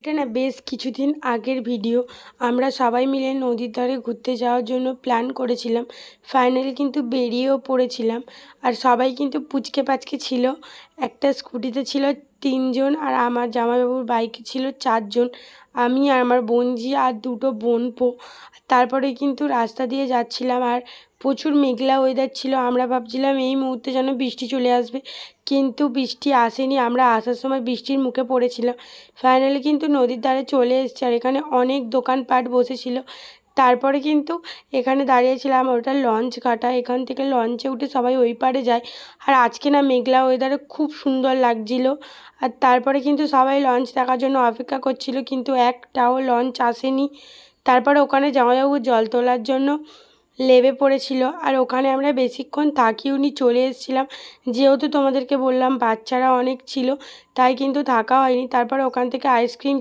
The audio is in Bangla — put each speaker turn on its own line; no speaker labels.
এটা না বেশ কিছুদিন আগের ভিডিও। আমরা সবাই মিলে নদীর ধারে ঘুরতে যাওয়ার জন্য প্ল্যান করেছিলাম। ফাইনালি কিন্তু বেরিয়েও পড়েছিলাম। আর সবাই কিন্তু পুচকে পাচকে ছিল। একটা স্কুটিতে ছিল 3 জন, আর আমার জামাইবাবুর বাইকে ছিল 4 জন। আমি আর আমার বোনঝি আর 2টো বোনপো। তারপরে কিন্তু রাস্তা দিয়ে যাচ্ছিলাম, আর প্রচুর মেঘলা ওয়েদার ছিল। আমরা ভাবছিলাম এই মুহূর্তে যেন বৃষ্টি চলে আসবে, কিন্তু বৃষ্টি আসেনি। আমরা আসার সময় বৃষ্টির মুখে পড়েছিলাম। ফাইনালি কিন্তু নদীর ধারে চলে এসেছি, আর এখানে অনেক দোকানপাট বসেছিল। তারপরে কিন্তু এখানে দাঁড়িয়েছিলাম, ওটা লঞ্চ ঘাটা। এখান থেকে লঞ্চে উঠে সবাই ওই পারে যায়। আর আজকে না মেঘলা ওয়েদারে খুব সুন্দর লাগছিল। আর তারপরে কিন্তু সবাই লঞ্চ দেখার জন্য অপেক্ষা করছিল, কিন্তু একটাও লঞ্চ আসেনি। তারপরে ওখানে জামাইবাবু জল তোলার জন্য লেবে পড়েছিল, আর ওখানে আমরা বেশিক্ষণ থাকিও নি, চলে এসেছিলাম। যেহেতু তোমাদেরকে বললাম বাচ্চারা অনেক ছিল, তাই কিন্তু থাকা হয়নি। তারপরে ওখান থেকে আইসক্রিম